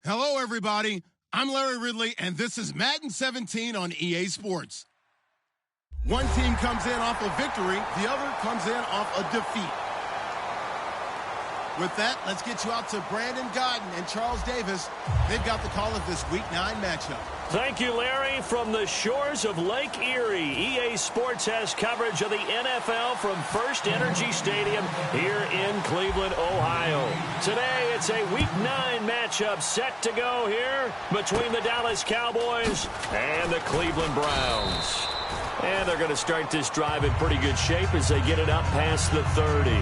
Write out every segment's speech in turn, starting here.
Hello, everybody. I'm Larry Ridley, and this is Madden 17 on EA Sports. One team comes in off a victory, the other comes in off a defeat. With that, let's get you out to Brandon Godden and Charles Davis. They've got the call of this Week 9 matchup. Thank you, Larry. From the shores of Lake Erie, EA Sports has coverage of the NFL from First Energy Stadium here in Cleveland, Ohio. Today, it's a Week 9 matchup set to go here between the Dallas Cowboys and the Cleveland Browns. And they're going to start this drive in pretty good shape as they get it up past the 30.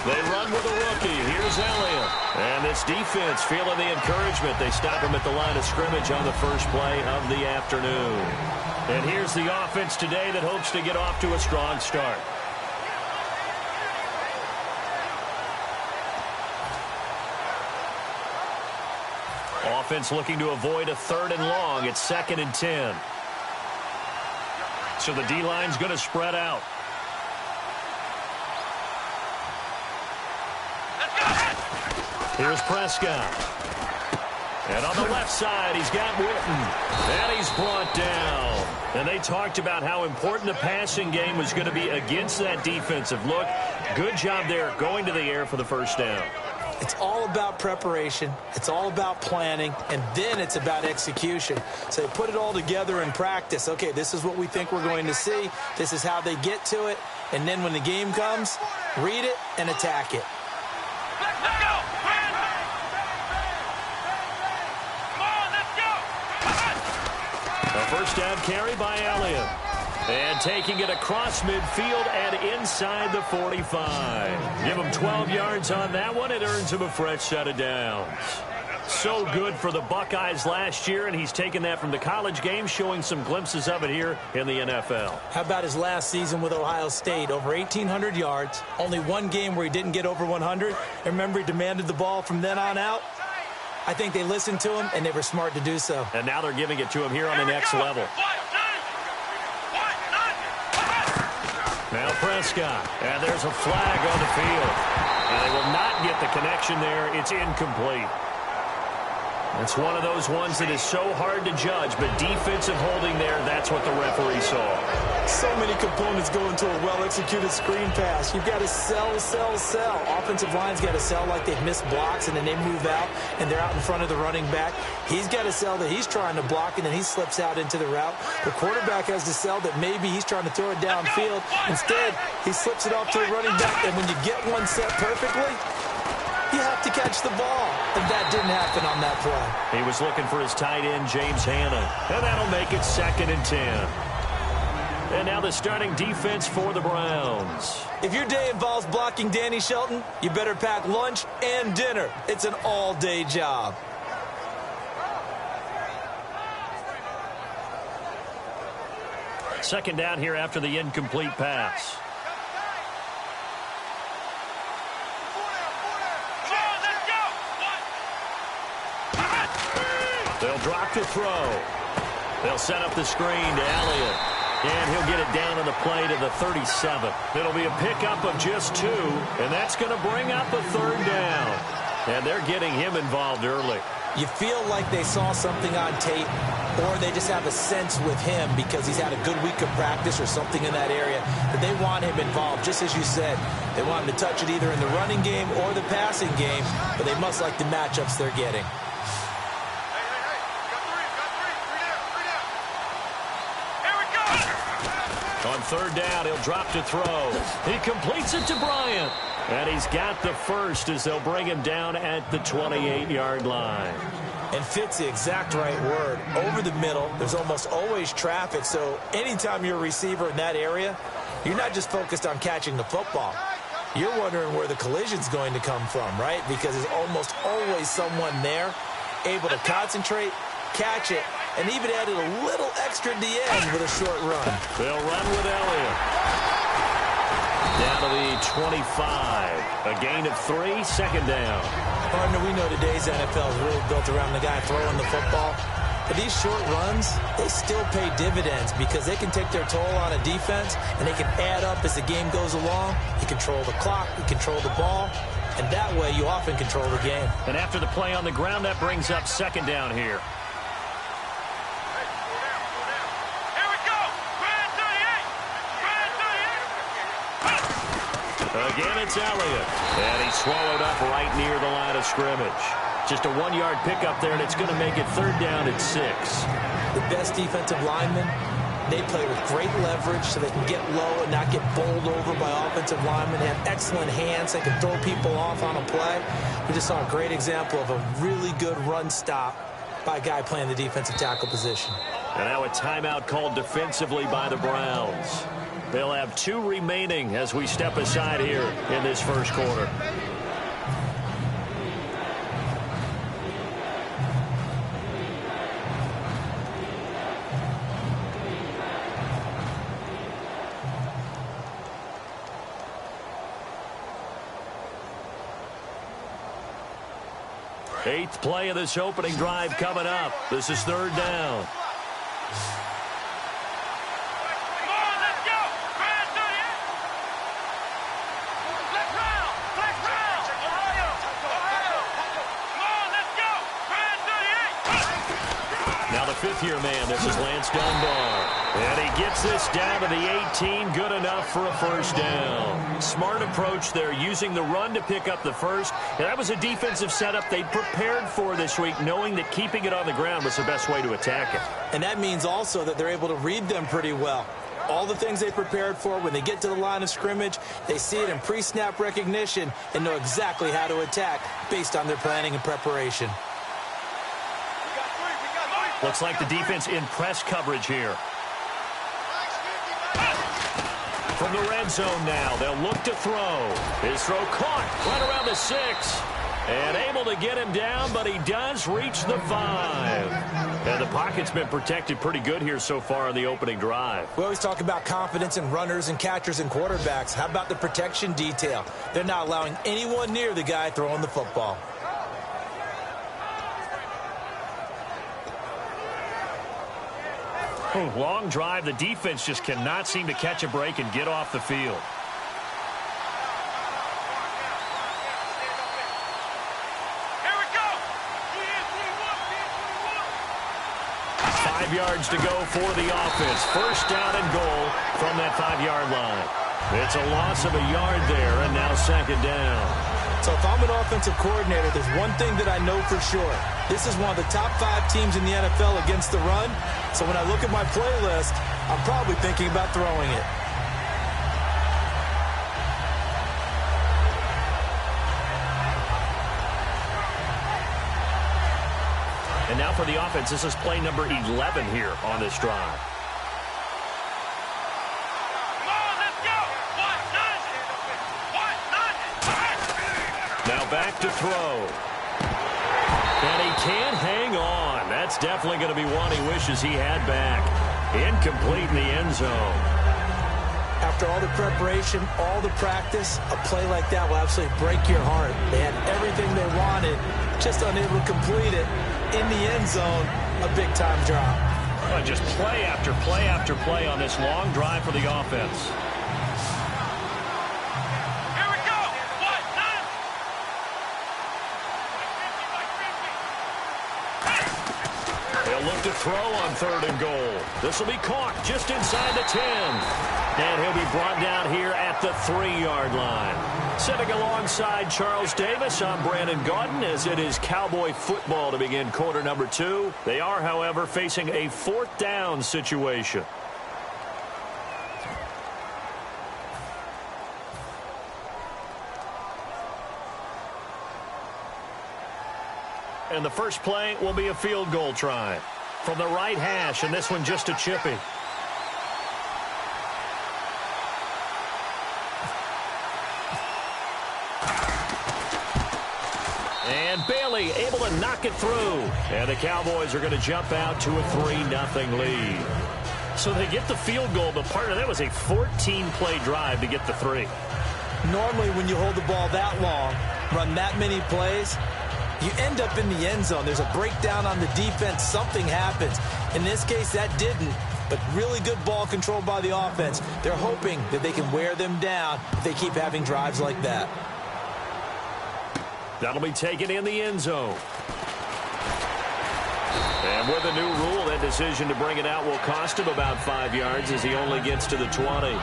They run with a rookie. Here's Elliott. And this defense feeling the encouragement. They stop him at the line of scrimmage on the first play of the afternoon. And here's the offense today that hopes to get off to a strong start. Offense looking to avoid a 3rd and long. It's 2nd and 10. So the D-line's going to spread out. Here's Prescott. And on the left side, he's got Witten. And he's brought down. And they talked about how important the passing game was going to be against that defensive look. Good job there going to the air for the first down. It's all about preparation. It's all about planning. And then it's about execution. So they put it all together in practice. Okay, this is what we think we're going to see. This is how they get to it. And then when the game comes, read it and attack it. First down carry by Elliott. And taking it across midfield and inside the 45. Give him 12 yards on that one. It earns him a fresh set of downs. So good for the Buckeyes last year, and he's taken that from the college game, showing some glimpses of it here in the NFL. How about his last season with Ohio State? Over 1,800 yards. Only one game where he didn't get over 100. And remember, he demanded the ball from then on out. I think they listened to him, and they were smart to do so. And now they're giving it to him here on the next level. Now Prescott. And there's a flag on the field. And they will not get the connection there. It's incomplete. It's one of those ones that is so hard to judge, but defensive holding there, that's what the referee saw. So many components go into a well-executed screen pass. You've got to sell. Offensive line's got to sell like they've missed blocks, and then they move out, and they're out in front of the running back. He's got to sell that he's trying to block, and then he slips out into the route. The quarterback has to sell that maybe he's trying to throw it downfield. Instead, he slips it off to the running back, and when you get one set perfectly, you have to catch the ball. And that didn't happen on that play. He was looking for his tight end, James Hanna. And that'll make it 2nd and 10. And now the starting defense for the Browns. If your day involves blocking Danny Shelton, you better pack lunch and dinner. It's an all-day job. Second down here after the incomplete pass. They'll drop to throw. They'll set up the screen to Elliott. And he'll get it down on the play to the 37. It'll be a pickup of just 2, and that's going to bring up a 3rd down. And they're getting him involved early. You feel like they saw something on tape, or they just have a sense with him because he's had a good week of practice or something in that area that they want him involved. Just as you said, they want him to touch it either in the running game or the passing game, but they must like the matchups they're getting. On 3rd down, he'll drop to throw. He completes it to Bryant. And he's got the first as they'll bring him down at the 28-yard line. And fit's the exact right word. Over the middle, there's almost always traffic. So anytime you're a receiver in that area, you're not just focused on catching the football. You're wondering where the collision's going to come from, right? Because there's almost always someone there able to concentrate, catch it, and even added a little extra at the end with a short run. They'll run with Elliott. Down to the 25. A gain of 3, second down. Partner, we know today's NFL is really built around the guy throwing the football. But these short runs, they still pay dividends because they can take their toll on a defense, and they can add up as the game goes along. You control the clock, you control the ball, and that way you often control the game. And after the play on the ground, that brings up second down here. Again, it's Elliott. And he's swallowed up right near the line of scrimmage. Just a 1-yard pickup there, and it's going to make it third down at 6. The best defensive linemen, they play with great leverage so they can get low and not get bowled over by offensive linemen. They have excellent hands. They can throw people off on a play. We just saw a great example of a really good run stop by a guy playing the defensive tackle position. And now a timeout called defensively by the Browns. They'll have 2 remaining as we step aside here in this first quarter. Eighth play of this opening drive coming up. This is third down. Fifth-year man, this is Lance Dunbar. And he gets this down to the 18, good enough for a first down. Smart approach there, using the run to pick up the first. And that was a defensive setup they prepared for this week, knowing that keeping it on the ground was the best way to attack it. And that means also that they're able to read them pretty well. All the things they prepared for, when they get to the line of scrimmage, they see it in pre-snap recognition and know exactly how to attack based on their planning and preparation. Looks like the defense in press coverage here. From the red zone now, they'll look to throw. His throw caught right around the 6. And able to get him down, but he does reach the 5. And the pocket's been protected pretty good here so far on the opening drive. We always talk about confidence in runners and catchers and quarterbacks. How about the protection detail? They're not allowing anyone near the guy throwing the football. Long drive. The defense just cannot seem to catch a break and get off the field. Here we go. 5 yards to go for the offense. First down and goal from that 5-yard line. It's a loss of a yard there, and now second down. So if I'm an offensive coordinator, there's one thing that I know for sure. This is one of the top 5 teams in the NFL against the run. So when I look at my playlist, I'm probably thinking about throwing it. And now for the offense, this is play number 11 here on this drive. Now back to throw. And he can't hang on. That's definitely going to be one he wishes he had back. Incomplete in the end zone. After all the preparation, all the practice, a play like that will absolutely break your heart. They had everything they wanted, just unable to complete it. In the end zone, a big-time drop. Well, just play after play after play on this long drive for the offense. Look to throw on third and goal. This will be caught just inside the 10. And he'll be brought down here at the 3-yard line. Sitting alongside Charles Davis, I'm Brandon Gaudin, as it is Cowboy football to begin quarter number 2. They are, however, facing a 4th down situation. And the first play will be a field goal try from the right hash, and this one just a chippy. And Bailey able to knock it through. And the Cowboys are going to jump out to a 3-0 lead. So they get the field goal, but part of that was a 14-play drive to get the 3. Normally, when you hold the ball that long, run that many plays, you end up in the end zone. There's a breakdown on the defense. Something happens. In this case, that didn't. But really good ball control by the offense. They're hoping that they can wear them down if they keep having drives like that. That'll be taken in the end zone. And with a new rule, that decision to bring it out will cost him about 5 yards as he only gets to the 20.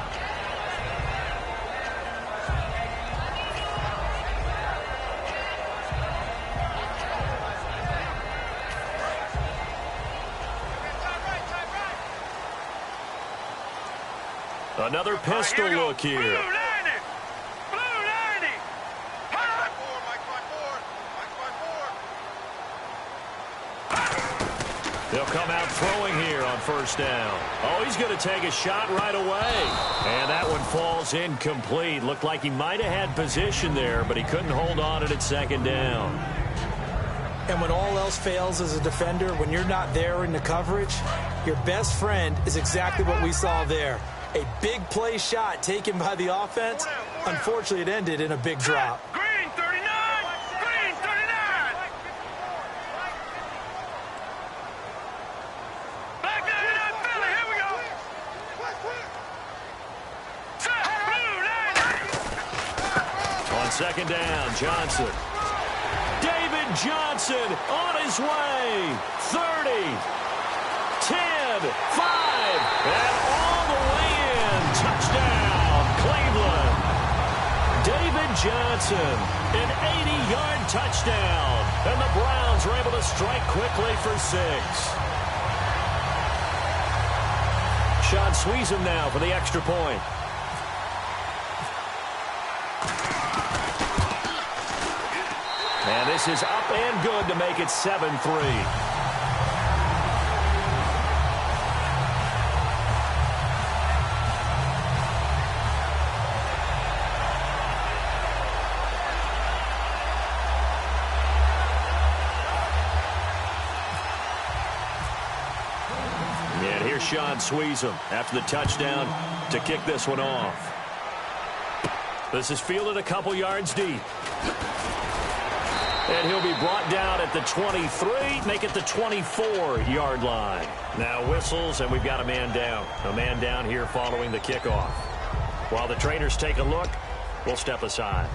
Another pistol look here. Blue 90. Blue 90. They'll come out throwing here on first down. Oh, he's going to take a shot right away. And that one falls incomplete. Looked like he might have had position there, but he couldn't hold on at second down. And when all else fails as a defender, when you're not there in the coverage, your best friend is exactly what we saw there. A big play shot taken by the offense. Unfortunately, it ended in a big drop. Green 39. Green 39. Back down in that Philly. Here we go. Set. Blue 90. On second down, Johnson. David Johnson on his way. 30, 10, 5, and all the way in. Touchdown, Cleveland. David Johnson, an 80-yard touchdown. And the Browns are able to strike quickly for 6. Sean Sweezum now for the extra point. And this is up and good to make it 7-3. And here's Sean Sweezum after the touchdown to kick this one off. This is fielded a couple yards deep. And he'll be brought down at the 23, make it the 24-yard line. Now whistles, and we've got a man down. A man down here following the kickoff. While the trainers take a look, we'll step aside.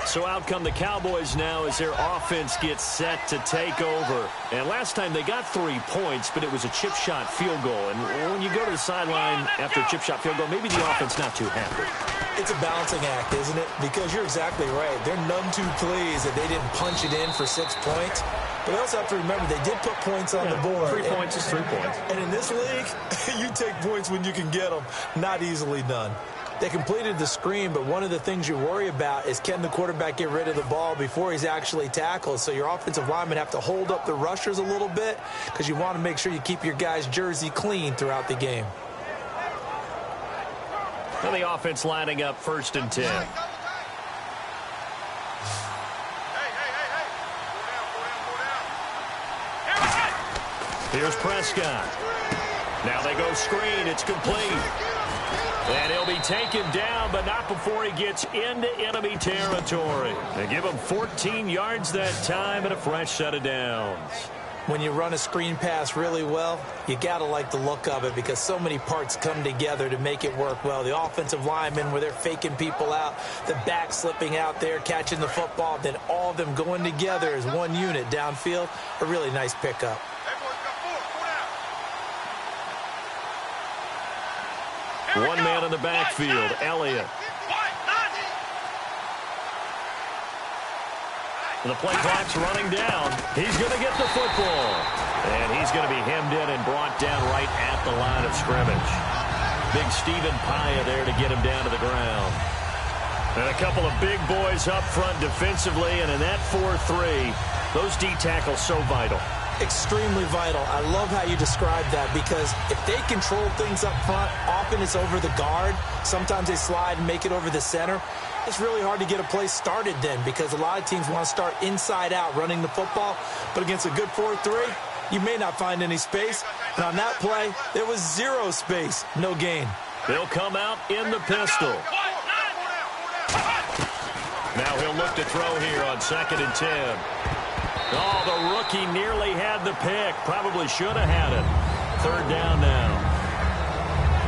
So out come the Cowboys now as their offense gets set to take over. And last time they got 3 points, but it was a chip shot field goal. And when you go to the sideline after a chip shot field goal, maybe the offense not too happy. It's a balancing act, isn't it? Because you're exactly right. They're none too pleased that they didn't punch it in for 6 points. But we also have to remember they did put points on the board. 3 points is 3 points. And in this league, you take points when you can get them. Not easily done. They completed the screen, but one of the things you worry about is can the quarterback get rid of the ball before he's actually tackled? So your offensive linemen have to hold up the rushers a little bit because you want to make sure you keep your guys' jersey clean throughout the game. And the offense lining up 1st and 10. Here's Prescott. Now they go screen. It's complete. And he'll be taken down, but not before he gets into enemy territory. They give him 14 yards that time and a fresh set of downs. When you run a screen pass really well, you got to like the look of it because so many parts come together to make it work well. The offensive linemen, where they're faking people out, the back slipping out there, catching the football, then all of them going together as one unit downfield, a really nice pickup. One man in the backfield, Elliott. The play clock's running down. He's going to get the football. And he's going to be hemmed in and brought down right at the line of scrimmage. Big Stephen Paya there to get him down to the ground. And a couple of big boys up front defensively. And in that 4-3, those D tackles so vital. Extremely vital. I love how you described that, because if they control things up front, often it's over the guard. Sometimes they slide and make it over the center. It's really hard to get a play started then, because a lot of teams want to start inside out running the football. But against a good 4-3, you may not find any space. And on that play, there was zero space. No gain. They'll come out in the pistol. Now he'll look to throw here on 2nd and 10. Oh, the rookie nearly had the pick. Probably should have had it. 3rd down now.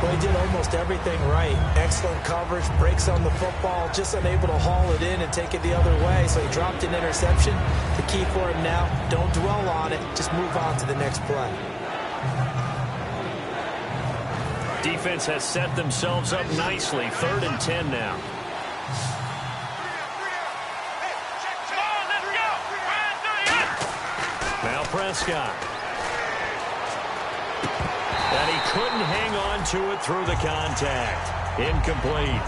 Well, he did almost everything right. Excellent coverage, breaks on the football, just unable to haul it in and take it the other way. So he dropped an interception. The key for him now, don't dwell on it. Just move on to the next play. Defense has set themselves up nicely. 3rd and 10 now. Now Prescott. And he couldn't hang on to it through the contact. Incomplete.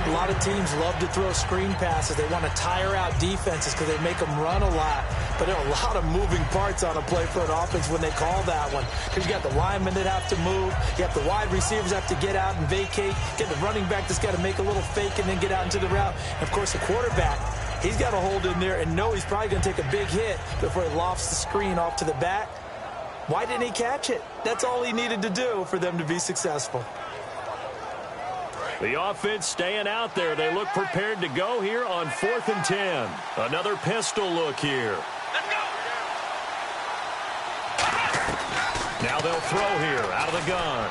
A lot of teams love to throw screen passes. They want to tire out defenses because they make them run a lot. But there are a lot of moving parts on a play for an offense when they call that one. Because you got the linemen that have to move. You have the wide receivers have to get out and vacate. You get the running back that's got to make a little fake and then get out into the route. And, of course, the quarterback, he's got to hold in there and know he's probably going to take a big hit before he lofts the screen off to the back. Why didn't he catch it? That's all he needed to do for them to be successful. The offense staying out there. They look prepared to go here on 4th and 10. Another pistol look here. Now they'll throw here out of the gun.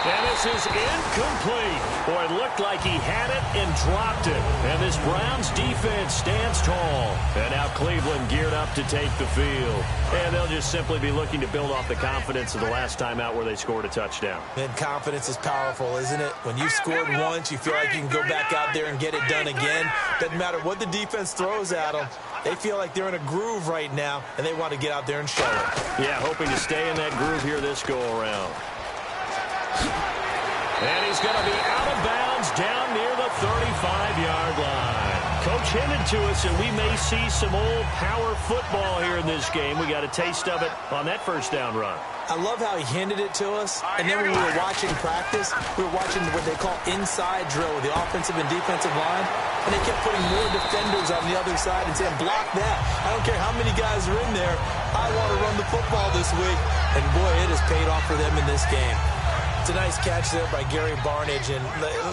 And this is incomplete. Boy, it looked like he had it and dropped it. And this Browns defense stands tall. And now Cleveland geared up to take the field. And they'll just simply be looking to build off the confidence of the last time out where they scored a touchdown. And confidence is powerful, isn't it? When you've scored once, you feel like you can go back out there and get it done again. Doesn't matter what the defense throws at them. They feel like they're in a groove right now, and they want to get out there and show it. Yeah, hoping to stay in that groove here this go-around. And he's going to be out of bounds down near the 35-yard line. Coach hinted to us that we may see some old power football here in this game. We got a taste of it on that first down run. I love how he hinted it to us, and then when we were watching practice, we were watching what they call inside drill with the offensive and defensive line, and they kept putting more defenders on the other side and saying, block that. I don't care how many guys are in there. I want to run the football this week. And, boy, it has paid off for them in this game. It's a nice catch there by Gary Barnidge, and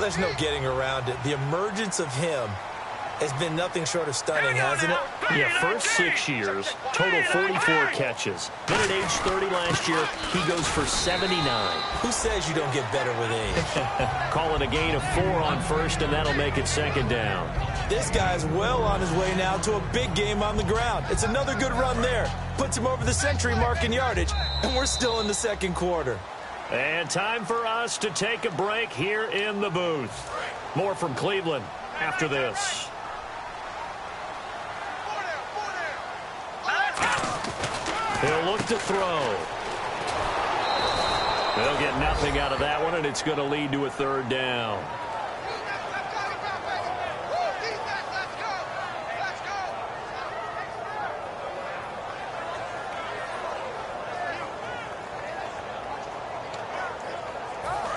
there's no getting around it. The emergence of him has been nothing short of stunning, hasn't it? Yeah, first 6 years, total 44 catches. Then at age 30 last year, he goes for 79. Who says you don't get better with age? Call it a gain of 4 on first, and that'll make it 2nd down. This guy's well on his way now to a big game on the ground. It's another good run there. Puts him over the century mark in yardage, and we're still in the 2nd quarter. And time for us to take a break here in the booth. More from Cleveland after this. He'll look to throw. They'll get nothing out of that one, and it's going to lead to a 3rd down.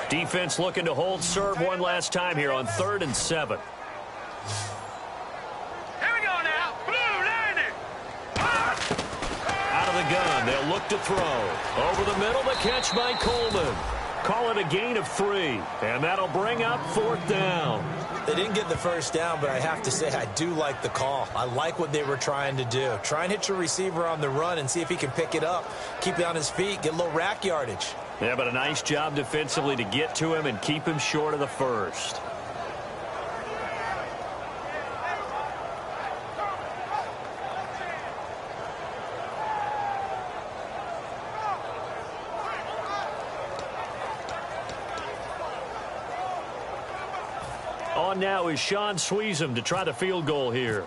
Defense looking to hold serve one last time here on 3rd and 7. Here we go now. Blue 90. Out of the gun, they'll look to throw. Over the middle, the catch by Coleman. Call it a gain of 3, and that'll bring up 4th down. They didn't get the first down, but I have to say I do like the call. I like what they were trying to do. Try and hit your receiver on the run and see if he can pick it up. Keep it on his feet, get a little rack yardage. Yeah, but a nice job defensively to get to him and keep him short of the first. On now is Sean Sweezum to try the field goal here.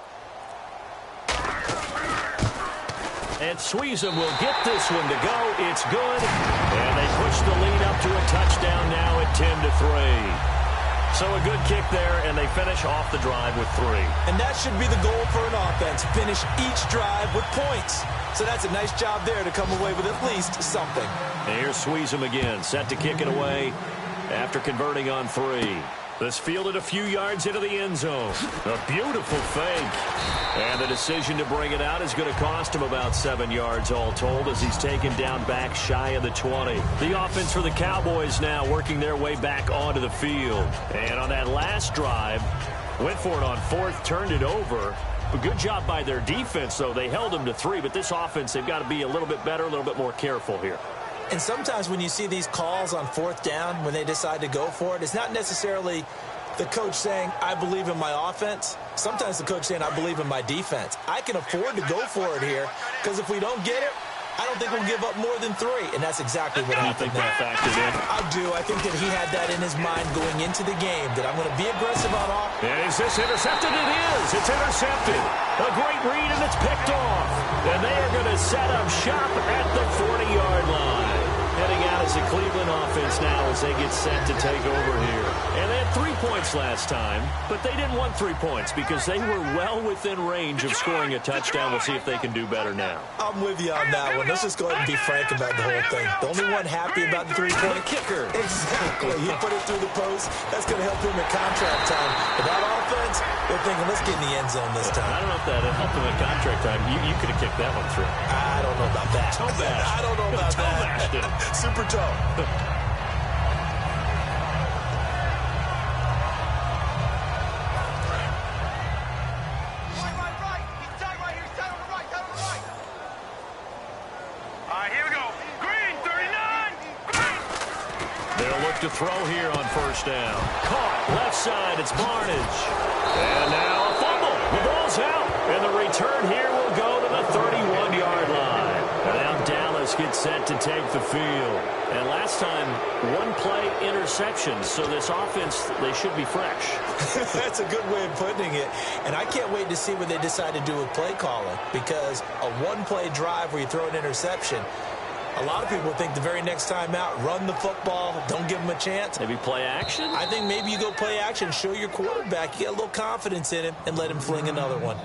And Sweezum will get this one to go. It's good. And they push the lead up to a touchdown now at 10-3. So a good kick there, and they finish off the drive with 3. And that should be the goal for an offense, finish each drive with points. So that's a nice job there to come away with at least something. And here's Sweezum again, set to kick it away after converting on 3. This fielded a few yards into the end zone. A beautiful fake. And the decision to bring it out is going to cost him about 7 yards all told as he's taken down back shy of the 20. The offense for the Cowboys now working their way back onto the field. And on that last drive, went for it on 4th, turned it over. A good job by their defense, though. They held them to 3, but this offense, they've got to be a little bit better, a little bit more careful here. And sometimes when you see these calls on 4th down, when they decide to go for it, it's not necessarily the coach saying, I believe in my offense. Sometimes the coach saying, I believe in my defense. I can afford to go for it here because if we don't get it, I don't think we'll give up more than 3. And that's exactly what happened there. You think that factored in? I do. I think that he had that in his mind going into the game, that I'm going to be aggressive on offense. And is this intercepted? It is. It's intercepted. A great read, and it's picked off. And they are going to set up shop at the 40-yard line. Heading out as a Cleveland offense now as they get set to take over here. And they had 3 points last time, but they didn't want 3 points because they were well within range of scoring a touchdown. We'll see if they can do better now. I'm with you on that one. Let's just go ahead and be frank about the whole thing. The only one happy about the 3-point kicker. Exactly. He put it through the post. That's going to help him at contract time. But that offense, they're thinking, let's get in the end zone this time. I don't know if that helped him at contract time. You could have kicked that one through. I don't know about that. Toe bash. I don't know about that. Toe bashed it. Super toe. To throw here on 1st down. Caught left side. It's Barnage. And now a fumble. The ball's out. And the return here will go to the 31-yard line. And now Dallas gets set to take the field. And last time, 1-play interception. So this offense, they should be fresh. That's a good way of putting it. And I can't wait to see what they decide to do with play calling. Because a 1-play drive where you throw an interception, a lot of people think the very next time out, run the football, don't give them a chance. Maybe play action? I think maybe you go play action, show your quarterback, you get a little confidence in him, and let him fling another one.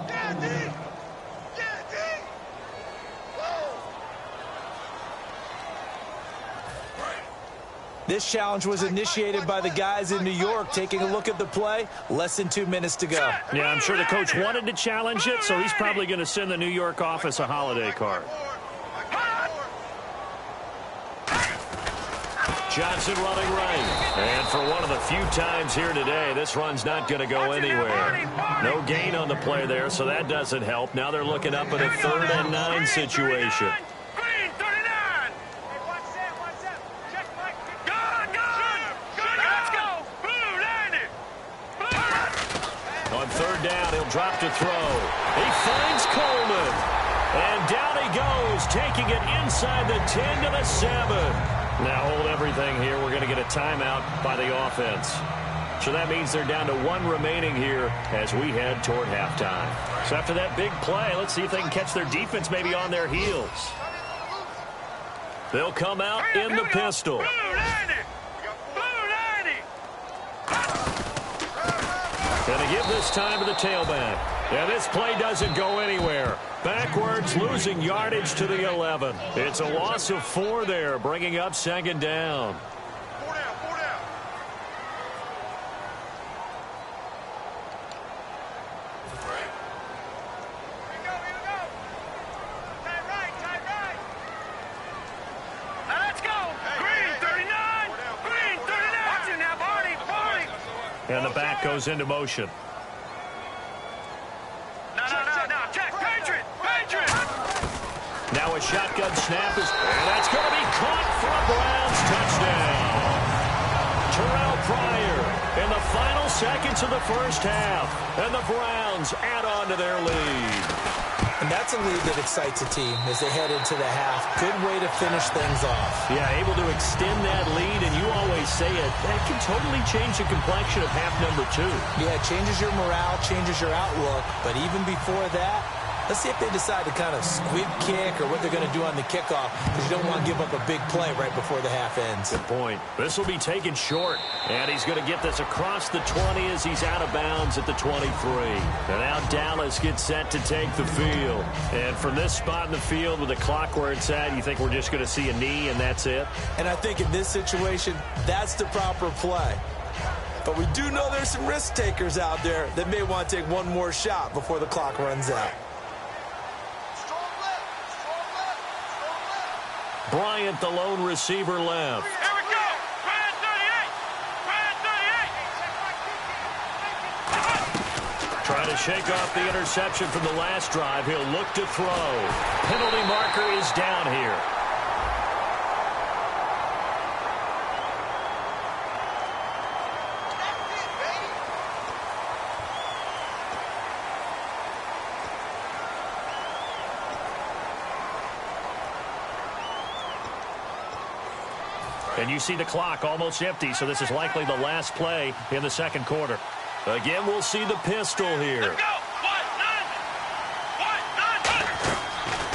This challenge was initiated by the guys in New York. Taking a look at the play, less than 2 minutes to go. Yeah, I'm sure the coach wanted to challenge it, so he's probably going to send the New York office a holiday card. Johnson running right. And for one of the few times here today, this run's not going to go anywhere. No gain on the play there, so that doesn't help. Now they're looking up at a 3rd and 9 situation. On 3rd down, he'll drop to throw. He finds Coleman. And down he goes, taking it inside the 10 to the 7. Now hold everything here. We're going to get a timeout by the offense. So that means they're down to 1 remaining here as we head toward halftime. So after that big play, let's see if they can catch their defense maybe on their heels. They'll come out in the pistol. Going to give this time to the tailback. Yeah, this play doesn't go anywhere. Backwards, losing yardage to the 11. It's a loss of 4 there, bringing up 2nd down. 4 down, 4 down. Here we go. Tight right. Now let's go. Green, 39. Green, 39. Watch it now, Barney. And the back goes into motion. Now a shotgun snap is, and that's going to be caught for a Browns touchdown. Terrell Pryor in the final seconds of the 1st half, and the Browns add on to their lead. And that's a lead that excites a team as they head into the half. Good way to finish things off. Yeah, able to extend that lead, and you always say it, that can totally change the complexion of half number 2. Yeah, it changes your morale, changes your outlook, but even before that, Let's see if they decide to kind of squib kick or what they're going to do on the kickoff, because you don't want to give up a big play right before the half ends. Good point. This will be taken short, and he's going to get this across the 20 as he's out of bounds at the 23. And now Dallas gets set to take the field. And from this spot in the field with the clock where it's at, you think we're just going to see a knee and that's it? And I think in this situation, that's the proper play. But we do know there's some risk takers out there that may want to take one more shot before the clock runs out. Bryant, the lone receiver, left. Here we go. Bryant 38. Bryant 38. Trying to shake off the interception from the last drive. He'll look to throw. Penalty marker is down here. And you see the clock almost empty, so this is likely the last play in the second quarter. Again, we'll see the pistol here. Let's go.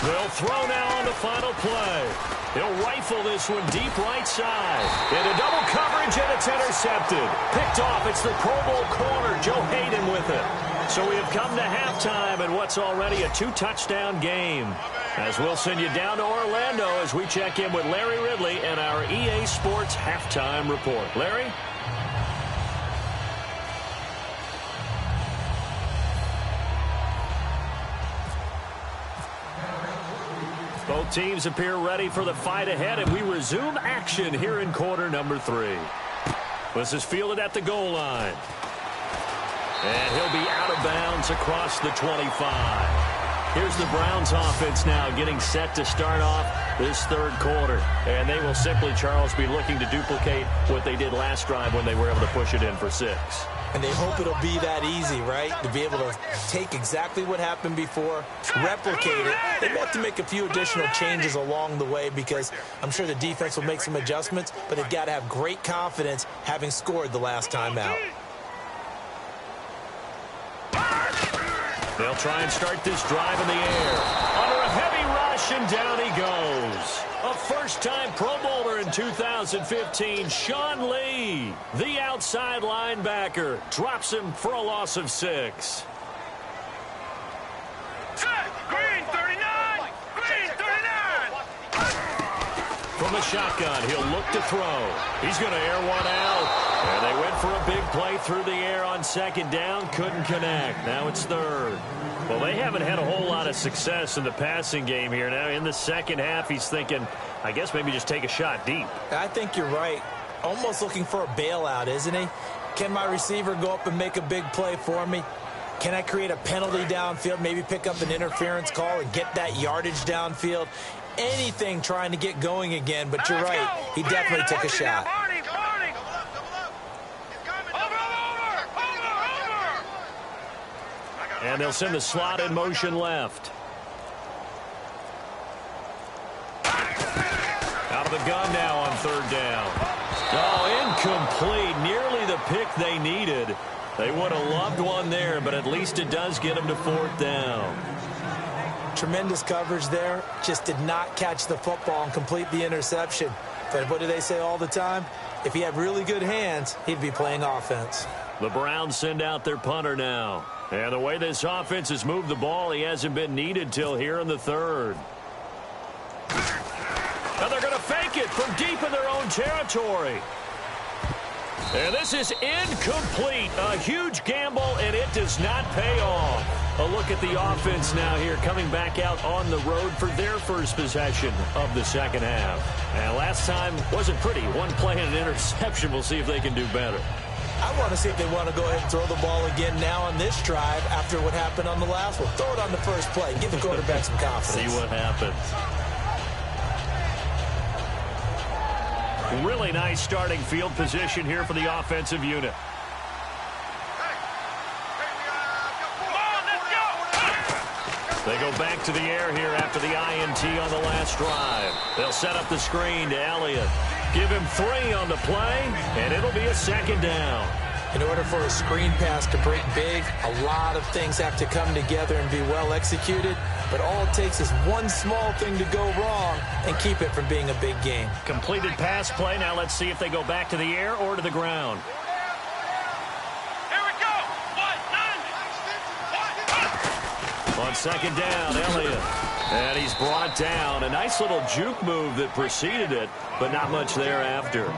1-9. They'll throw now on the final play. He'll rifle this one deep right side. Into double coverage, and it's intercepted. Picked off. It's the Pro Bowl corner, Joe Hayden, with it. So we have come to halftime in what's already a two-touchdown game. As we'll send you down to Orlando as we check in with Larry Ridley and our EA Sports halftime report. Larry? Both teams appear ready for the fight ahead, and we resume action here in quarter number 3. This is fielded at the goal line. And he'll be out of bounds across the 25. Here's the Browns offense now getting set to start off this third quarter. And they will simply, Charles, be looking to duplicate what they did last drive when they were able to push it in for 6. And they hope it'll be that easy, right? To be able to take exactly what happened before, replicate it. They may have to make a few additional changes along the way because I'm sure the defense will make some adjustments, but they've got to have great confidence having scored the last time out. They'll try and start this drive in the air. Under a heavy rush, and down he goes. A first-time Pro Bowler in 2015, Sean Lee, the outside linebacker, drops him for a loss of 6. Green 39. Green 39. From the shotgun, he'll look to throw. He's going to air one out. And they went for a big play through the air on second down. Couldn't connect. Now it's third. Well, they haven't had a whole lot of success in the passing game here. Now in the second half, he's thinking, I guess maybe just take a shot deep. I think you're right. Almost looking for a bailout, isn't he? Can my receiver go up and make a big play for me? Can I create a penalty downfield, maybe pick up an interference call and get that yardage downfield? Anything trying to get going again, but you're right. He definitely took a shot. And they'll send the slot in motion left. Out of the gun now on third down. Oh, incomplete. Nearly the pick they needed. They would have loved one there, but at least it does get them to fourth down. Tremendous coverage there. Just did not catch the football and complete the interception. But what do they say all the time? If he had really good hands, he'd be playing offense. The Browns send out their punter now. And the way this offense has moved the ball, he hasn't been needed till here in the third. And they're going to fake it from deep in their own territory. And this is incomplete. A huge gamble, and it does not pay off. A look at the offense now here, coming back out on the road for their first possession of the second half. And last time wasn't pretty. One play and an interception. We'll see if they can do better. I want to see if they want to go ahead and throw the ball again now on this drive after what happened on the last one. Throw it on the first play. Give the quarterback some confidence. See what happens. Really nice starting field position here for the offensive unit. They go back to the air here after the INT on the last drive. They'll set up the screen to Elliott. Give him 3 on the play, and it'll be a second down. In order for a screen pass to break big, a lot of things have to come together and be well executed. But all it takes is one small thing to go wrong and keep it from being a big game. Completed pass play. Now let's see if they go back to the air or to the ground. Here we go. On second down, Elliott. And he's brought down. A nice little juke move that preceded it, but not much thereafter.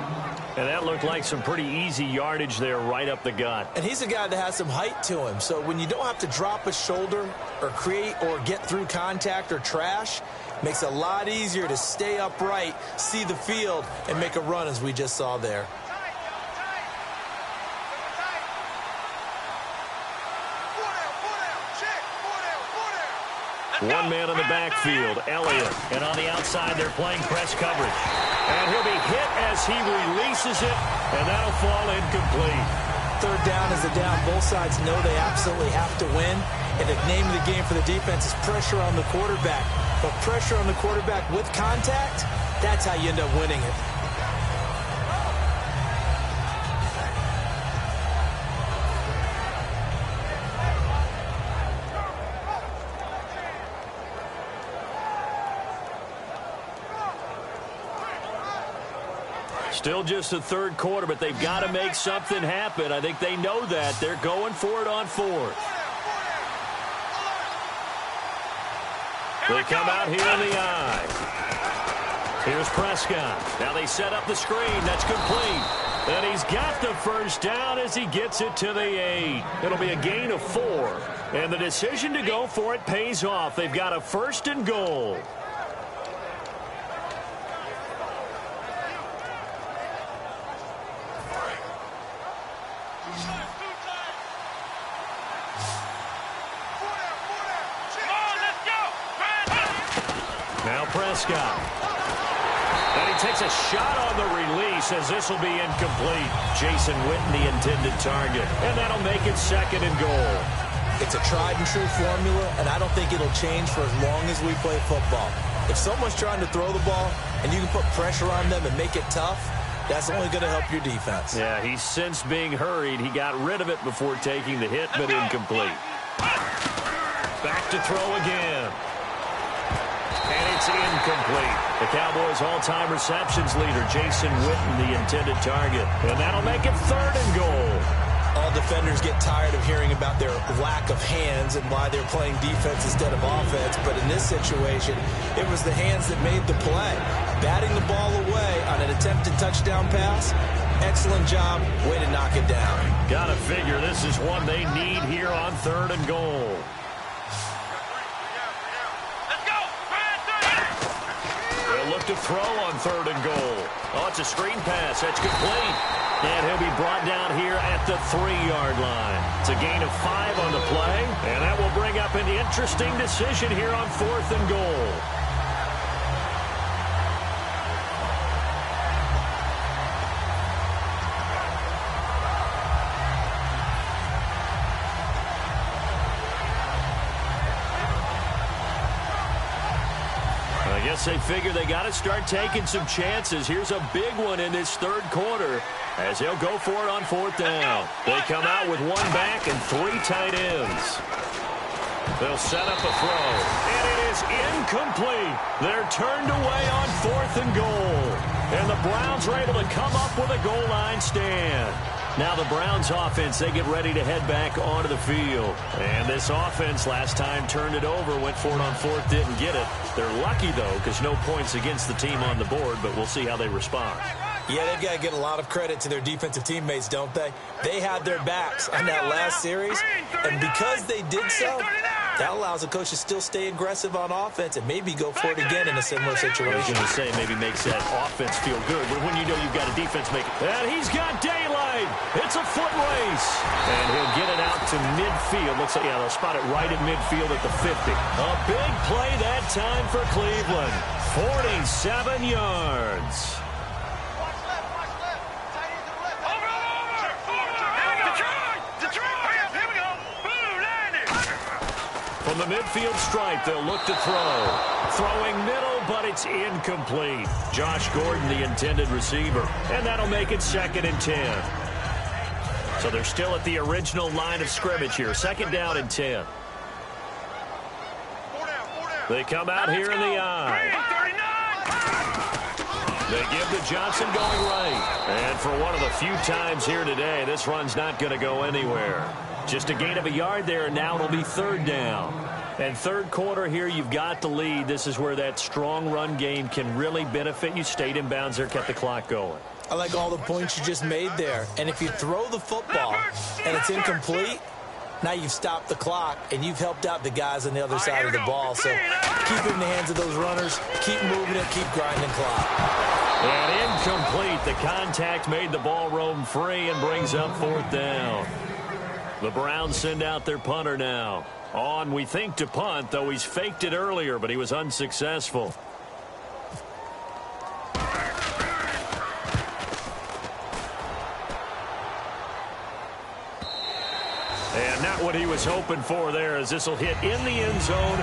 And that looked like some pretty easy yardage there right up the gut. And he's a guy that has some height to him. So when you don't have to drop a shoulder or create or get through contact or trash, makes it a lot easier to stay upright, see the field, and make a run as we just saw there. One man in the backfield, Elliott. And on the outside, they're playing press coverage. And he'll be hit as he releases it, and that'll fall incomplete. Third down is a down. Both sides know they absolutely have to win. And the name of the game for the defense is pressure on the quarterback. But pressure on the quarterback with contact, that's how you end up winning it. Still just the third quarter, but they've got to make something happen. I think they know that. They're going for it on fourth. They come out here in the eye. Here's Prescott. Now they set up the screen. That's complete. And he's got the first down as he gets it to the 8. It'll be a gain of 4. And the decision to go for it pays off. They've got a 1st and goal. Now Prescott. And he takes a shot on the release as this will be incomplete. Jason Witten, the intended target. And that'll make it 2nd and goal. It's a tried and true formula, and I don't think it'll change for as long as we play football. If someone's trying to throw the ball and you can put pressure on them and make it tough, that's only going to help your defense. Yeah, he's since being hurried. He got rid of it before taking the hit, but incomplete. Back to throw again. And it's incomplete. The Cowboys' all-time receptions leader, Jason Witten, the intended target. And that'll make it 3rd and goal. All defenders get tired of hearing about their lack of hands and why they're playing defense instead of offense. But in this situation, it was the hands that made the play. Batting the ball away on an attempted touchdown pass. Excellent job. Way to knock it down. Gotta figure this is one they need here on 3rd and goal. They'll look to throw on 3rd and goal. Oh, it's a screen pass. That's complete. And he'll be brought down here at the 3-yard line. It's a gain of 5 on the play. And that will bring up an interesting decision here on 4th and goal. I guess they figure they got to start taking some chances. Here's a big one in this 3rd quarter as they'll go for it on 4th down. They come out with 1 back and 3 tight ends. They'll set up a throw, and it is incomplete. They're turned away on 4th and goal, and the Browns are able to come up with a goal line stand. Now the Browns offense, they get ready to head back onto the field. And this offense last time turned it over, went for it on 4th, didn't get it. They're lucky, though, because no points against the team on the board, but we'll see how they respond. Yeah, they've got to get a lot of credit to their defensive teammates, don't they? They had their backs on that last series, and because they did so, that allows the coach to still stay aggressive on offense and maybe go for it again in a similar situation. I was going to say maybe makes that offense feel good, but when you know you've got a defense make it. And he's got daylight. It's a foot race. And he'll get it out to midfield. Looks like, yeah, they'll spot it right at midfield at the 50. A big play that time for Cleveland. 47 yards. From the midfield stripe, they'll look to throw. Throwing middle, but it's incomplete. Josh Gordon, the intended receiver. And that'll make it 2nd and 10. So they're still at the original line of scrimmage here. 2nd down and 10. They come out here in the eye. They give to Johnson going right. And for one of the few times here today, this run's not going to go anywhere. Just a gain of a yard there, and now it'll be 3rd down. And 3rd quarter here, you've got the lead. This is where that strong run game can really benefit you. Stayed in bounds there, kept the clock going. I like all the points you just made there. And if you throw the football and it's incomplete, now you've stopped the clock and you've helped out the guys on the other side of the ball. So keep it in the hands of those runners. Keep moving it. Keep grinding clock. And incomplete. The contact made the ball roam free and brings up 4th down. The Browns send out their punter now. On, we think, to punt, though he's faked it earlier, but he was unsuccessful. And not what he was hoping for there, as this will hit in the end zone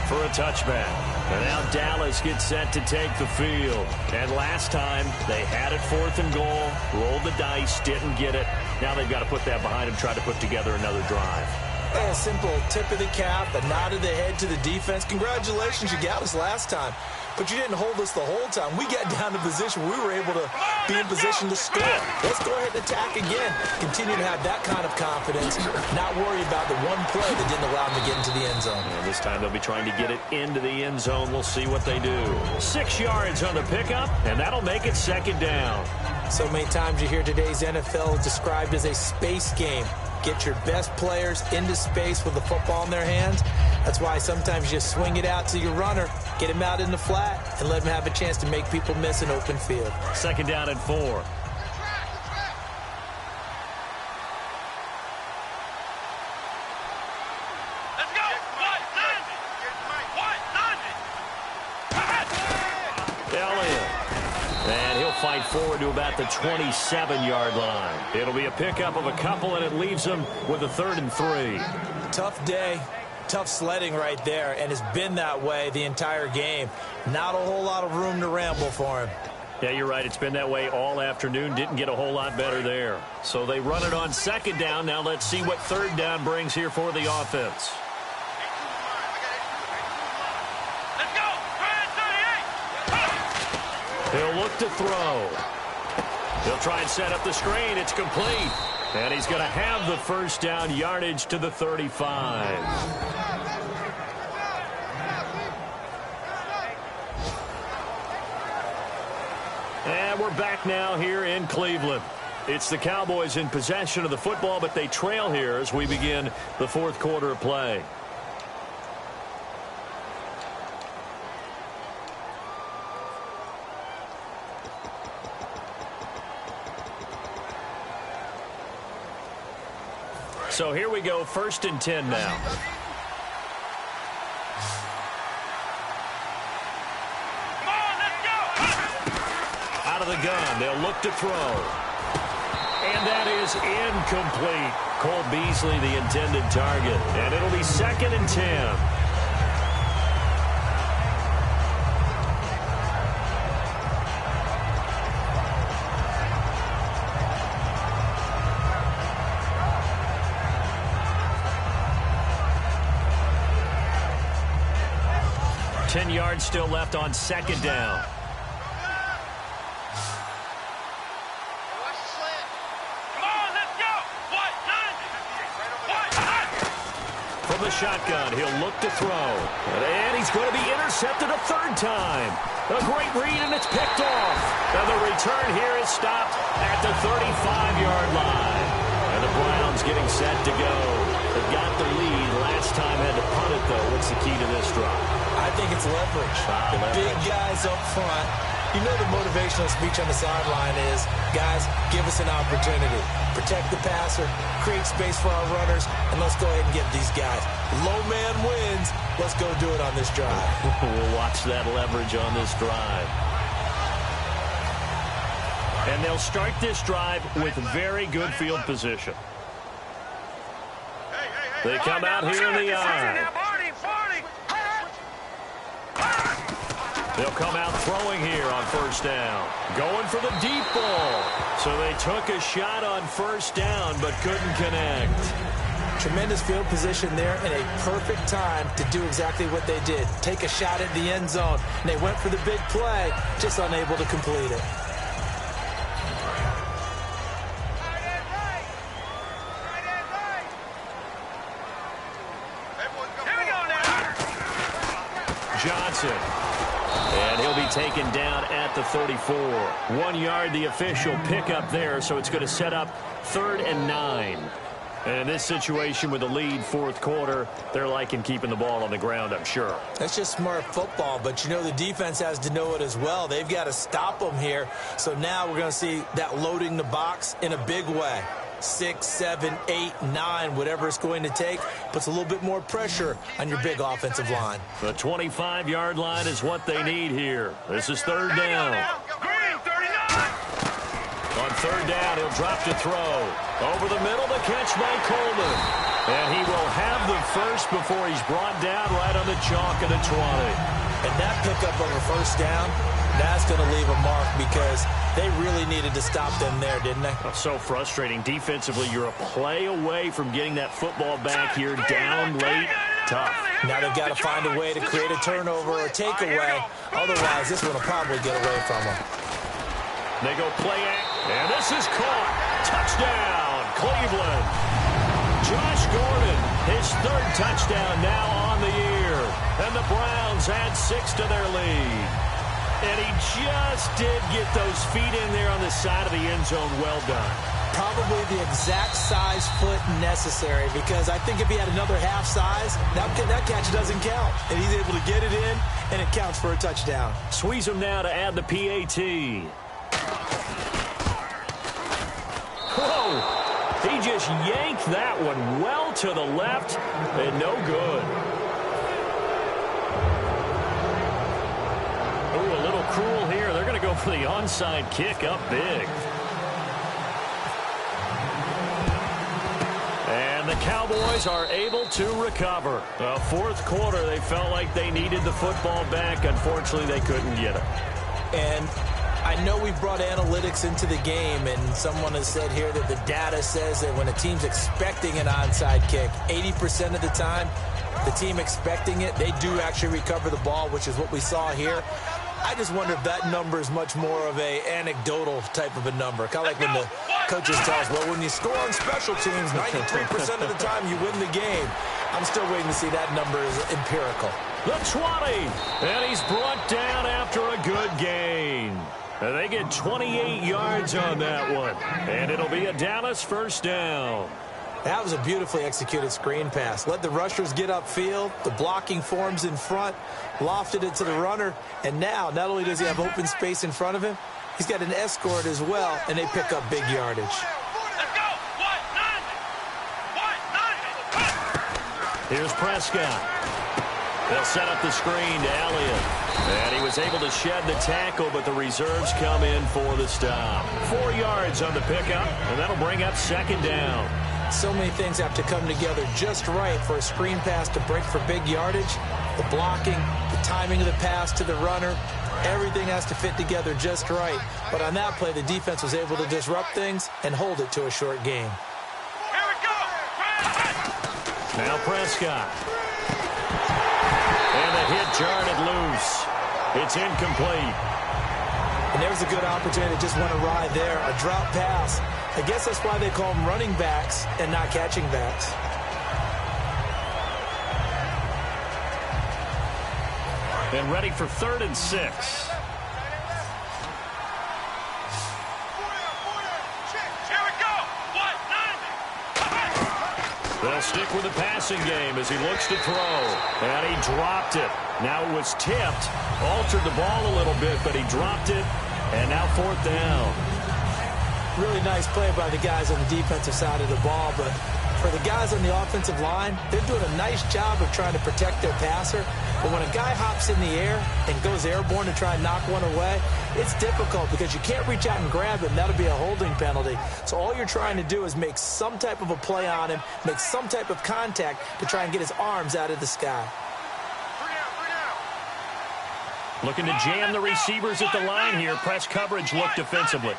for a touchback. And now Dallas gets set to take the field. And last time, they had it 4th and goal, rolled the dice, didn't get it. Now they've got to put that behind them, try to put together another drive. A simple tip of the cap, a nod of the head to the defense. Congratulations, you got us last time. But you didn't hold us the whole time. We got down to position. We were able to be in position to score. Let's go ahead and attack again. Continue to have that kind of confidence. Not worry about the one play that didn't allow them to get into the end zone. And this time they'll be trying to get it into the end zone. We'll see what they do. 6 yards on the pickup, and that'll make it 2nd down. So many times you hear today's NFL described as a space game. Get your best players into space with the football in their hands. That's why sometimes you swing it out to your runner, get him out in the flat, and let him have a chance to make people miss an open field. 2nd down and 4. Let's go. Elliott. And he'll fight forward to about the 27-yard line. It'll be a pickup of a couple, and it leaves him with a 3rd and 3. Tough day. Tough sledding right there, and it's been that way the entire game. Not a whole lot of room to ramble for him. Yeah, you're right. It's been that way all afternoon. Didn't get a whole lot better there. So they run it on 2nd down. Now let's see what 3rd down brings here for the offense. Let's go. 38. He'll look to throw. He'll try and set up the screen. It's complete. And he's going to have the 1st down, yardage to the 35. And we're back now here in Cleveland. It's the Cowboys in possession of the football, but they trail here as we begin the 4th quarter of play. So here we go, 1st and 10 now. Come on, let's go. Out of the gun, they'll look to throw. And that is incomplete. Cole Beasley, the intended target. And it'll be 2nd and 10. Yards still left on 2nd down. Watch the slant. Come on, let's go. What? From the shotgun, he'll look to throw. And he's going to be intercepted a 3rd time. A great read, and it's picked off. And the return here is stopped at the 35-yard line. And the Browns getting set to go. They've got the lead. Last time had to punt it, though. What's the key to this drive? I think it's leverage. The big guys up front. You know the motivational speech on the sideline is, guys, give us an opportunity. Protect the passer, create space for our runners, and let's go ahead and get these guys. Low man wins. Let's go do it on this drive. We'll watch that leverage on this drive. And they'll start this drive with very good field position. They come out here in the eye. They'll come out throwing here on first down. Going for the deep ball. So they took a shot on first down but couldn't connect. Tremendous field position there and a perfect time to do exactly what they did. Take a shot at the end zone. And they went for the big play, just unable to complete it. Johnson. And he'll be taken down at the 34. 1 yard, the official pickup there, so it's going to set up 3rd and 9. And in this situation with the lead, fourth quarter, they're liking keeping the ball on the ground, I'm sure. That's just smart football, but you know the defense has to know it as well. They've got to stop them here. So now we're going to see that loading the box in a big way. 6, 7, 8, 9, whatever it's going to take, puts a little bit more pressure on your big offensive line. The 25-yard line is what they need here. This is 3rd down. On 3rd down, he'll drop to throw. Over the middle, the catch by Coleman. And he will have the first before he's brought down right on the chalk of the 20. And that pickup of a first down, that's going to leave a mark because they really needed to stop them there, didn't they? That's so frustrating. Defensively, you're a play away from getting that football back here down late. Tough. Now they've got to find a way to create a turnover or takeaway. Otherwise, this one will probably get away from them. They go play act, and this is caught. Touchdown, Cleveland. Josh Gordon, his 3rd touchdown now on the year. And the Browns add 6 to their lead. And he just did get those feet in there on the side of the end zone. Well done. Probably the exact size foot necessary because I think if he had another half size, that catch doesn't count. And he's able to get it in, and it counts for a touchdown. Squeeze him now to add the PAT. Whoa! He just yanked that one well to the left and no good. Ooh, a little cruel here. They're going to go for the onside kick up big. And the Cowboys are able to recover. The fourth quarter, they felt like they needed the football back. Unfortunately, they couldn't get it. And I know we've brought analytics into the game, and someone has said here that the data says that when a team's expecting an onside kick, 80% of the time, the team expecting it, they do actually recover the ball, which is what we saw here. I just wonder if that number is much more of a anecdotal type of a number. Kind of like when the coaches tell us, well, when you score on special teams, 93% of the time you win the game. I'm still waiting to see that number is empirical. The 20, and he's brought down after a good gain. They get 28 yards on that one, and it'll be a Dallas first down. That was a beautifully executed screen pass. Let the rushers get upfield. The blocking forms in front. Lofted it to the runner. And now, not only does he have open space in front of him, he's got an escort as well, and they pick up big yardage. Let's go! Here's Prescott. They'll set up the screen to Elliott. And he was able to shed the tackle, but the reserves come in for the stop. 4 yards on the pickup, and that'll bring up 2nd down. So many things have to come together just right for a screen pass to break for big yardage. The blocking, the timing of the pass to the runner, everything has to fit together just right. But on that play, the defense was able to disrupt things and hold it to a short game. Here we go! Now Prescott. And the hit jarred it loose. It's incomplete. And there's a good opportunity. Just went awry there. A drop pass. I guess that's why they call them running backs and not catching backs. And ready for 3rd and 6. Here we go! They'll stick with the passing game as he looks to throw. And he dropped it. Now it was tipped. Altered the ball a little bit, but he dropped it. And now 4th down. Really nice play by the guys on the defensive side of the ball, but for the guys on the offensive line, they're doing a nice job of trying to protect their passer. But when a guy hops in the air and goes airborne to try and knock one away, it's difficult because you can't reach out and grab him. That'll be a holding penalty. So all you're trying to do is make some type of a play on him, make some type of contact to try and get his arms out of the sky. Looking to jam the receivers at the line here. Press coverage look defensively.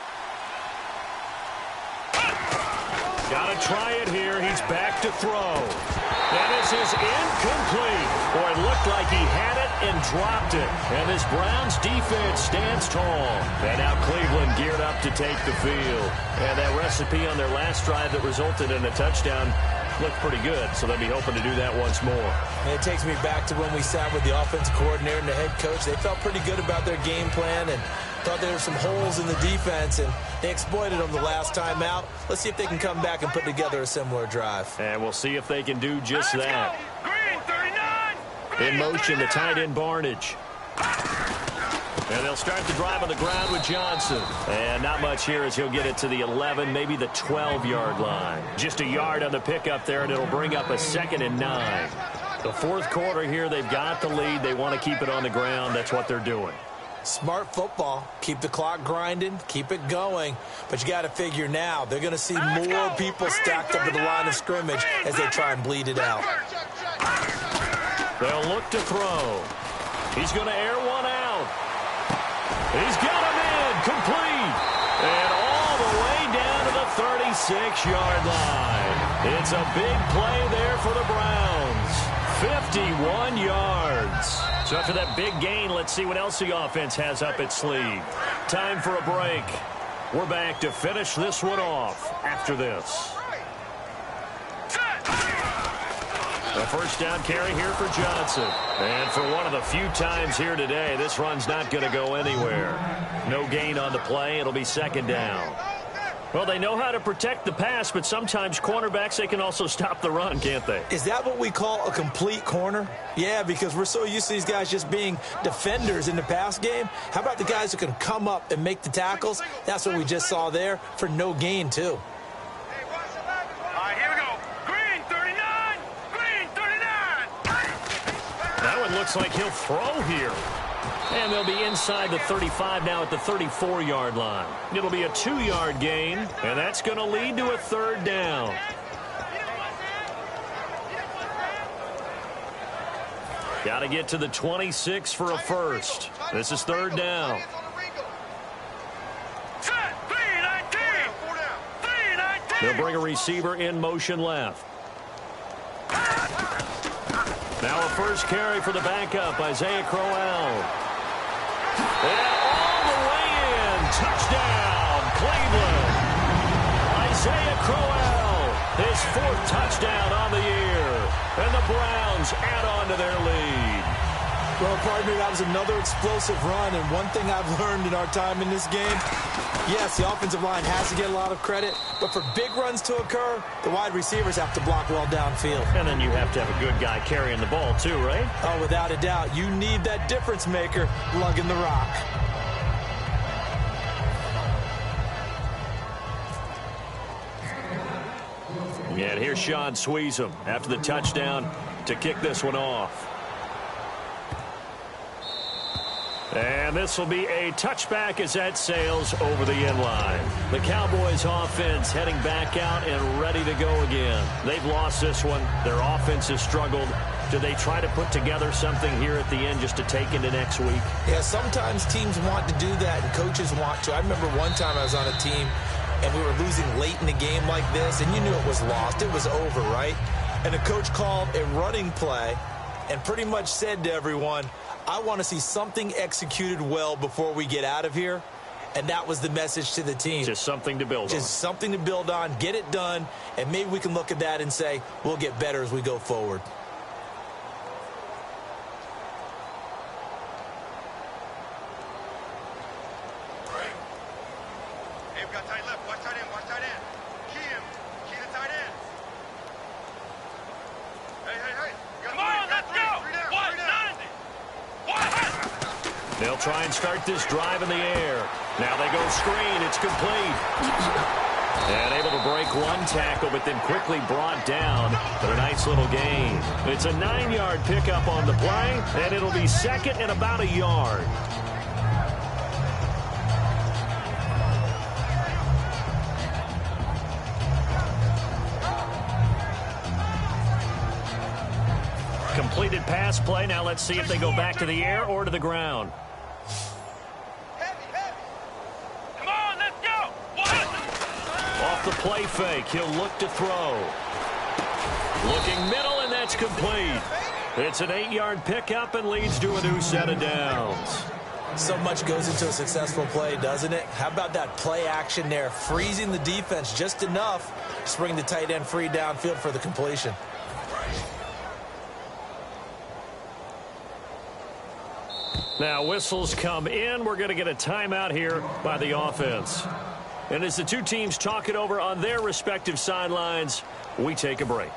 Got to try it here. He's back to throw. And this is incomplete. Boy, it looked like he had it and dropped it. And this Browns defense stands tall. And now Cleveland geared up to take the field. And that recipe on their last drive that resulted in a touchdown looked pretty good, so they'll be hoping to do that once more. And it takes me back to when we sat with the offensive coordinator and the head coach. They felt pretty good about their game plan and thought there were some holes in the defense, and they exploited them the last time out. Let's see if they can come back and put together a similar drive. And we'll see if they can do just that. In motion, the tight end Barnage. And they'll start the drive on the ground with Johnson. And not much here as he'll get it to the 11, maybe the 12-yard line. Just a yard on the pickup there, and it'll bring up a 2nd and 9. The fourth quarter here, they've got the lead. They want to keep it on the ground. That's what they're doing. Smart football. Keep the clock grinding. Keep it going. But you got to figure now, they're going to see more people stacked up at the line of scrimmage as they try and bleed it out. They'll look to throw. He's going to air one out. He's got him in, complete, and all the way down to the 36-yard line. It's a big play there for the Browns. 51 yards. So after that big gain, let's see what else the offense has up its sleeve. Time for a break. We're back to finish this one off after this. A first down carry here for Johnson. And for one of the few times here today, this run's not going to go anywhere. No gain on the play. It'll be 2nd down. Well, they know how to protect the pass, but sometimes cornerbacks, they can also stop the run, can't they? Is that what we call a complete corner? Yeah, because we're so used to these guys just being defenders in the pass game. How about the guys who can come up and make the tackles? That's what we just saw there for no gain, too. That one looks like he'll throw here. And they'll be inside the 35 now at the 34-yard line. It'll be a 2-yard gain, and that's going to lead to a 3rd down. Got to get to the 26 for a first. This is 3rd down. They'll bring a receiver in motion left. Now a first carry for the backup, Isaiah Crowell. And all the way in. Touchdown, Cleveland. Isaiah Crowell, his 4th touchdown on the year. And the Browns add on to their lead. Well, partner, that was another explosive run. And one thing I've learned in our time in this game, yes, the offensive line has to get a lot of credit, but for big runs to occur, the wide receivers have to block well downfield. And then you have to have a good guy carrying the ball too, right? Oh, without a doubt. You need that difference maker lugging the rock. Yeah, and here's Sean Sweezum after the touchdown to kick this one off. And this will be a touchback as that sails over the end line. The Cowboys offense heading back out and ready to go again. They've lost this one. Their offense has struggled. Do they try to put together something here at the end just to take into next week? Yeah, sometimes teams want to do that and coaches want to. I remember one time I was on a team and we were losing late in a game like this, and you knew it was lost. It was over, right? And the coach called a running play and pretty much said to everyone, I want to see something executed well before we get out of here. And that was the message to the team. Just something to build on. Just something to build on, get it done, and maybe we can look at that and say, we'll get better as we go forward. Hey, we got tight left. Watch tight end. Watch tight end. Key him. Key the tight end. Hey. Come on, let's go. They'll try and start this drive in the air. Now they go screen. It's complete. And able to break one tackle, but then quickly brought down. But a nice little gain. It's a 9-yard pickup on the play, and it'll be 2nd and about a yard. Completed pass play. Now let's see if they go back to the air or to the ground. the play fake. He'll look to throw. Looking middle, and that's complete. It's an 8-yard pickup and leads to a new set of downs. So much goes into a successful play, doesn't it? How about that play action there, freezing the defense just enough to bring the tight end free downfield for the completion. Now whistles come in. We're going to get a timeout here by the offense. And as the two teams talk it over on their respective sidelines, we take a break.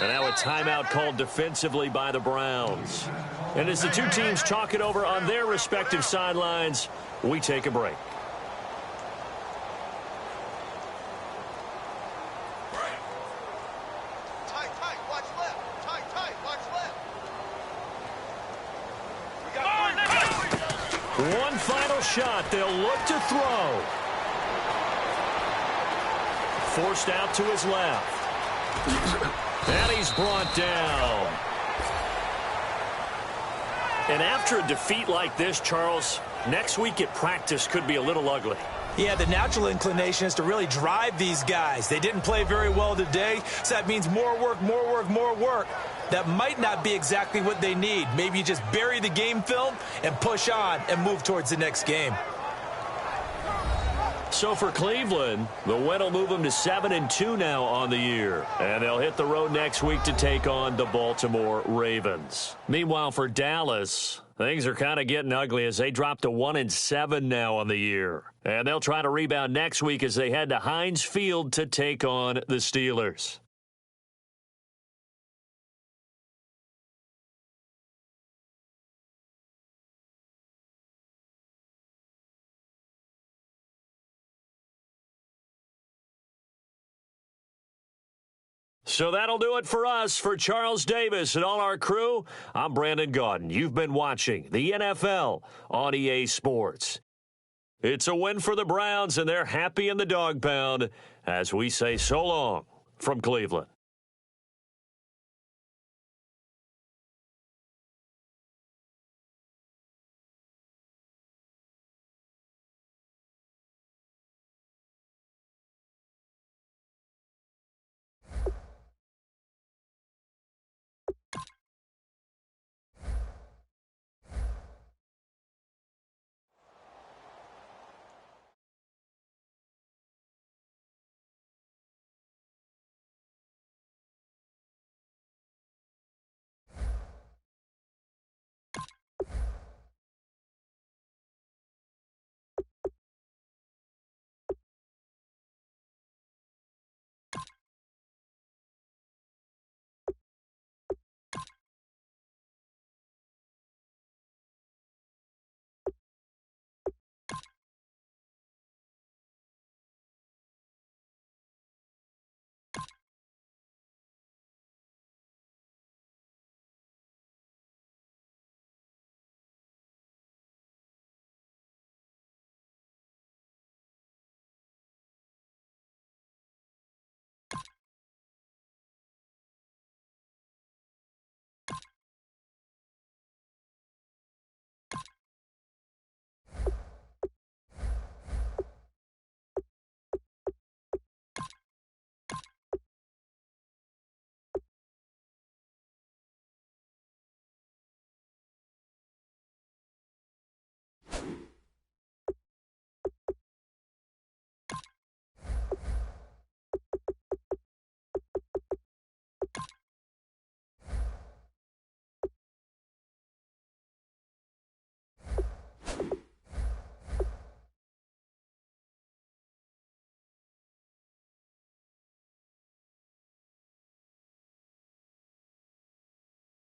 And now a timeout called defensively by the Browns. And as the two teams talk it over on their respective sidelines, we take a break. Tight, watch left. Tight, watch left. One final shot. They'll look to throw. Forced out to his left. And he's brought down. And after a defeat like this, Charles, next week at practice could be a little ugly. Yeah, the natural inclination is to really drive these guys. They didn't play very well today, so that means more work. That might not be exactly what they need. Maybe you just bury the game film and push on and move towards the next game. So for Cleveland, the win will move them to 7-2 now on the year. And they'll hit the road next week to take on the Baltimore Ravens. Meanwhile, for Dallas, things are kind of getting ugly as they drop to 1-7 now on the year. And they'll try to rebound next week as they head to Heinz Field to take on the Steelers. So that'll do it for us. For Charles Davis and all our crew, I'm Brandon Gaudin. You've been watching the NFL on EA Sports. It's a win for the Browns, and they're happy in the dog pound as we say so long from Cleveland.